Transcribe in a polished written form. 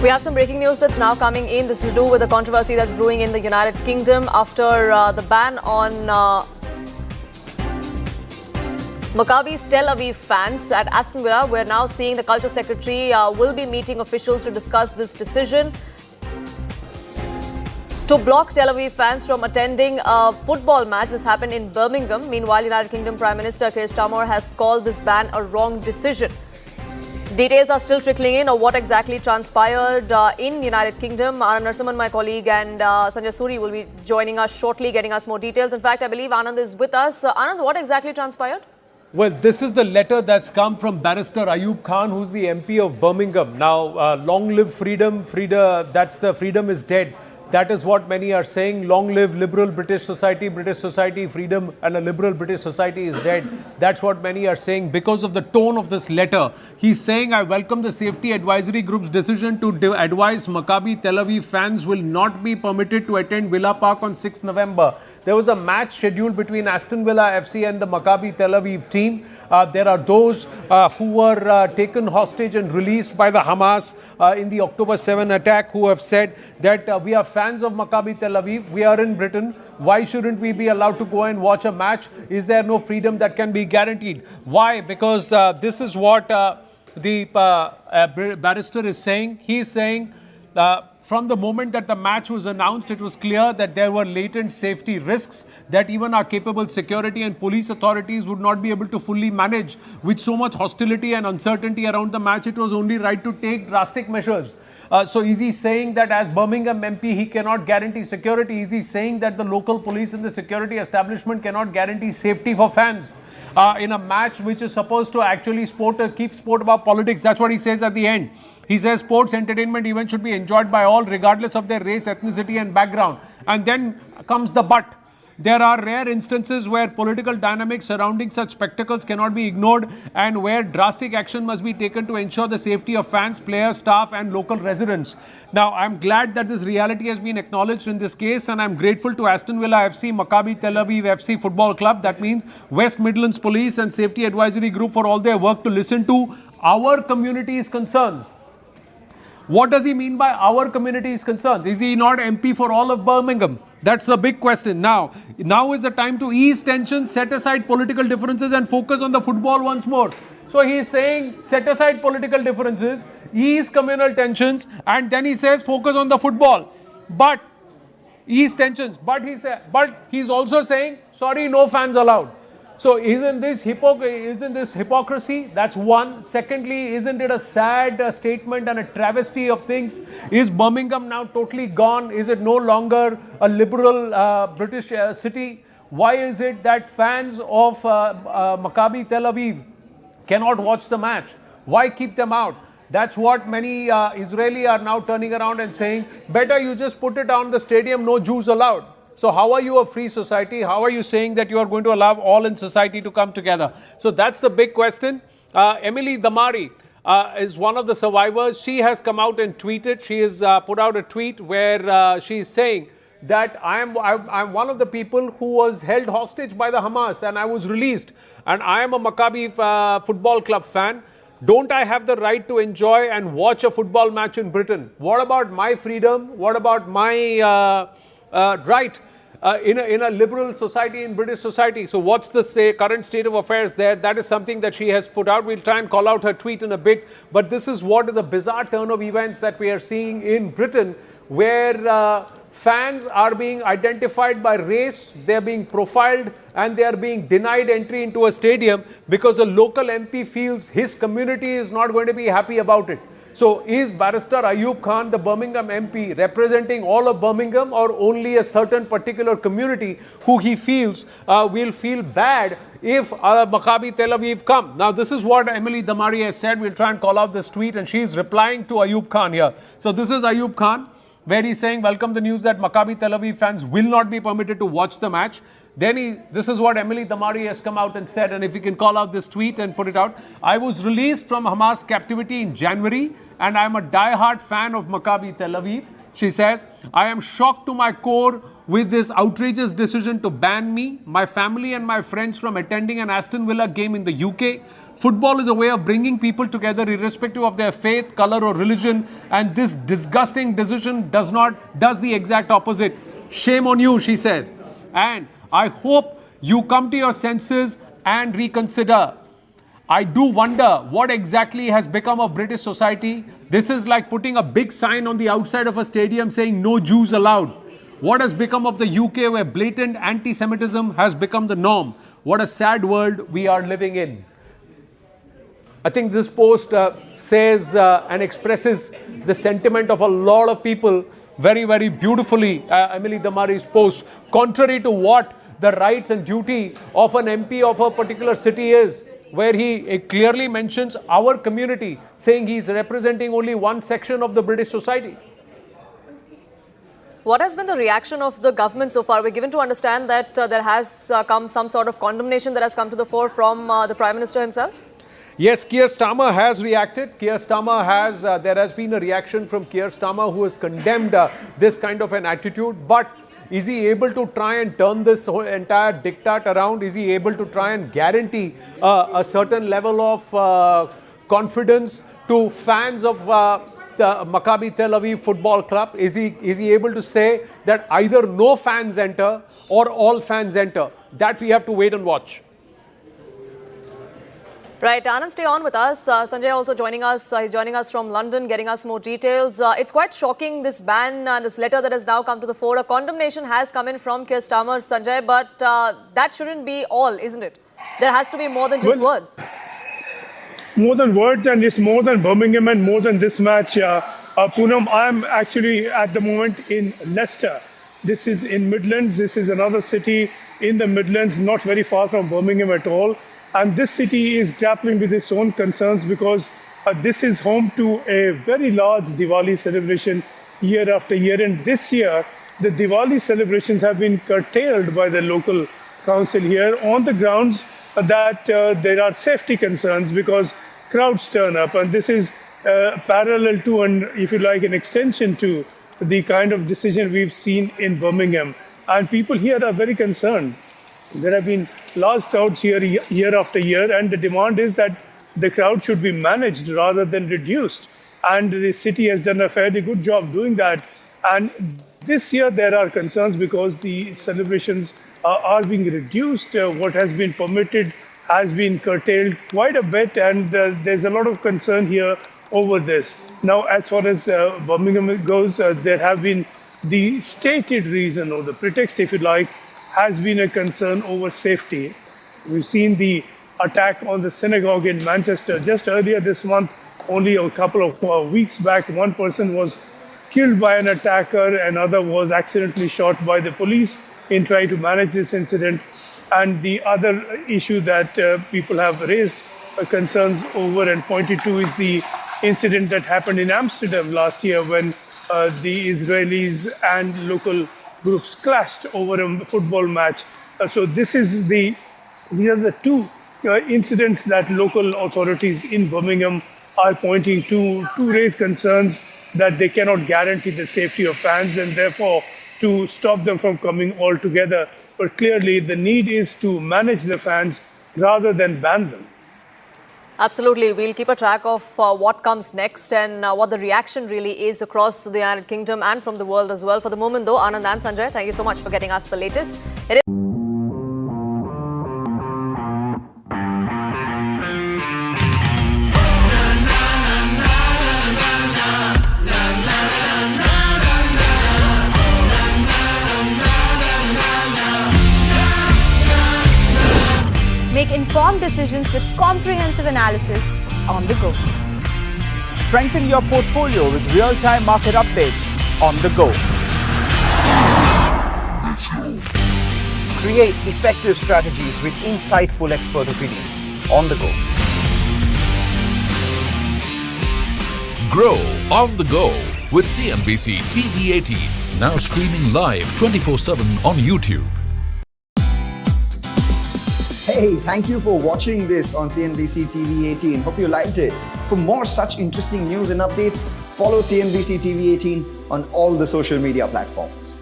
We have some breaking news that's now coming in. This is to do with the controversy that's brewing in the United Kingdom after the ban on Maccabi Tel Aviv fans at Aston Villa. We're now seeing the Culture Secretary will be meeting officials to discuss this decision to block Tel Aviv fans from attending a football match. This happened in Birmingham. Meanwhile, United Kingdom Prime Minister Keir Starmer has called this ban a wrong decision. Details are still trickling in of what exactly transpired in United Kingdom. Anand Narasimhan, my colleague, and Sanjay Suri will be joining us shortly, getting us more details. In fact, I believe Anand is with us. Anand, what exactly transpired? Well, this is the letter that's come from Barrister Ayub Khan, who's the MP of Birmingham. Now, long live freedom. That's the freedom is dead. That is what many are saying. Long live liberal British society, freedom, and a liberal British society is dead. That's what many are saying because of the tone of this letter. He's saying, I welcome the Safety Advisory Group's decision to advise Maccabi Tel Aviv fans will not be permitted to attend Villa Park on 6th November. There was a match scheduled between Aston Villa FC and the Maccabi Tel Aviv team. There are those who were taken hostage and released by the Hamas in the October 7 attack who have said that we are fans of Maccabi Tel Aviv. We are in Britain. Why shouldn't we be allowed to go and watch a match? Is there no freedom that can be guaranteed? Why? Because this is what the barrister is saying. He's saying from the moment that the match was announced, it was clear that there were latent safety risks that even our capable security and police authorities would not be able to fully manage. With so much hostility and uncertainty around the match, it was only right to take drastic measures. So is he saying that as Birmingham MP, he cannot guarantee security? Is he saying that the local police and the security establishment cannot guarantee safety for fans in a match which is supposed to actually keep sport above politics? That's what he says at the end. He says sports entertainment events should be enjoyed by all regardless of their race, ethnicity and background. And then comes the but. There are rare instances where political dynamics surrounding such spectacles cannot be ignored and where drastic action must be taken to ensure the safety of fans, players, staff and local residents. Now, I'm glad that this reality has been acknowledged in this case, and I'm grateful to Aston Villa FC, Maccabi Tel Aviv FC Football Club, that means West Midlands Police and Safety Advisory Group, for all their work to listen to our community's concerns. What does he mean by our community's concerns? Is he not MP for all of Birmingham? That's the big question. Now is the time to ease tensions, set aside political differences and focus on the football once more. So he's saying set aside political differences, ease communal tensions, and then he says focus on the football. But ease tensions. But he's also saying, sorry, no fans allowed. So isn't this hypocrisy? That's one. Secondly, isn't it a sad statement and a travesty of things? Is Birmingham now totally gone? Is it no longer a liberal British city? Why is it that fans of Maccabi Tel Aviv cannot watch the match? Why keep them out? That's what many Israeli are now turning around and saying, better you just put it on the stadium, no Jews allowed. So how are you a free society? How are you saying that you are going to allow all in society to come together? So that's the big question. Emily Damari is one of the survivors. She has come out and tweeted. She has put out a tweet where she's saying that I'm one of the people who was held hostage by the Hamas and I was released. And I am a Maccabi football club fan. Don't I have the right to enjoy and watch a football match in Britain? What about my freedom? What about my right in a liberal society, in British society? So what's the current state of affairs there? That is something that she has put out. We'll try and call out her tweet in a bit. But this is what is the bizarre turn of events that we are seeing in Britain, where fans are being identified by race, they're being profiled, and they are being denied entry into a stadium because a local MP feels his community is not going to be happy about it. So is Barrister Ayub Khan, the Birmingham MP, representing all of Birmingham or only a certain particular community who he feels will feel bad if Maccabi Tel Aviv come? Now, this is what Emily Damari has said. We'll try and call out this tweet, and she's replying to Ayub Khan here. So this is Ayub Khan, where he's saying, welcome the news that Maccabi Tel Aviv fans will not be permitted to watch the match. Then this is what Emily Damari has come out and said, and if you can call out this tweet and put it out. I was released from Hamas captivity in January, and I'm a die-hard fan of Maccabi Tel Aviv. She says, I am shocked to my core with this outrageous decision to ban me, my family and my friends from attending an Aston Villa game in the UK. Football is a way of bringing people together irrespective of their faith, color or religion, and this disgusting decision does the exact opposite. Shame on you, she says. And I hope you come to your senses and reconsider. I do wonder what exactly has become of British society. This is like putting a big sign on the outside of a stadium saying no Jews allowed. What has become of the UK where blatant anti-Semitism has become the norm? What a sad world we are living in. I think this post says and expresses the sentiment of a lot of people very, very beautifully. Emily Damari's post, contrary to what the rights and duty of an MP of a particular city is, where he clearly mentions our community, saying he's representing only one section of the British society. What has been the reaction of the government so far? We're given to understand that there has come some sort of condemnation that has come to the fore from the Prime Minister himself. Yes, Keir Starmer has reacted. There has been a reaction from Keir Starmer, who has condemned this kind of an attitude. But is he able to try and turn this whole entire diktat around? Is he able to try and guarantee a certain level of confidence to fans of the Maccabi Tel Aviv football club? Is he able to say that either no fans enter or all fans enter? That we have to wait and watch. Right, Anand, stay on with us. Sanjay also joining us. He's joining us from London, getting us more details. It's quite shocking, this ban and this letter that has now come to the fore. A condemnation has come in from Keir Starmer, Sanjay, but that shouldn't be all, isn't it? There has to be more than just words. More than words, and it's more than Birmingham and more than this match. Poonam, I'm actually at the moment in Leicester. This is in Midlands. This is another city in the Midlands, not very far from Birmingham at all. And this city is grappling with its own concerns because this is home to a very large Diwali celebration year after year. And this year, the Diwali celebrations have been curtailed by the local council here on the grounds that there are safety concerns because crowds turn up. And this is parallel to, and if you like, an extension to the kind of decision we've seen in Birmingham. And people here are very concerned. There have been large crowds here year after year, and the demand is that the crowd should be managed rather than reduced. And the city has done a fairly good job doing that. And this year there are concerns because the celebrations are being reduced. What has been permitted has been curtailed quite a bit, and there's a lot of concern here over this. Now, as far as Birmingham goes, there have been the stated reason, or the pretext, if you like, has been a concern over safety. We've seen the attack on the synagogue in Manchester just earlier this month. Only a couple of weeks back, one person was killed by an attacker, another was accidentally shot by the police in trying to manage this incident. And the other issue that people have raised concerns over and pointed to is the incident that happened in Amsterdam last year when the Israelis and local groups clashed over a football match. So these are the two incidents that local authorities in Birmingham are pointing to raise concerns that they cannot guarantee the safety of fans and therefore to stop them from coming all together. But clearly the need is to manage the fans rather than ban them. Absolutely. We'll keep a track of what comes next and what the reaction really is across the United Kingdom and from the world as well. For the moment, though, Anand and Sanjay, thank you so much for getting us the latest. Make informed decisions with comprehensive analysis on the go. Strengthen your portfolio with real-time market updates on the go. Create effective strategies with insightful expert opinions on the go. Grow on the go with CNBC TV 18. Now streaming live 24/7 on YouTube. Hey, thank you for watching this on CNBC TV 18. Hope you liked it. For more such interesting news and updates, follow CNBC TV 18 on all the social media platforms.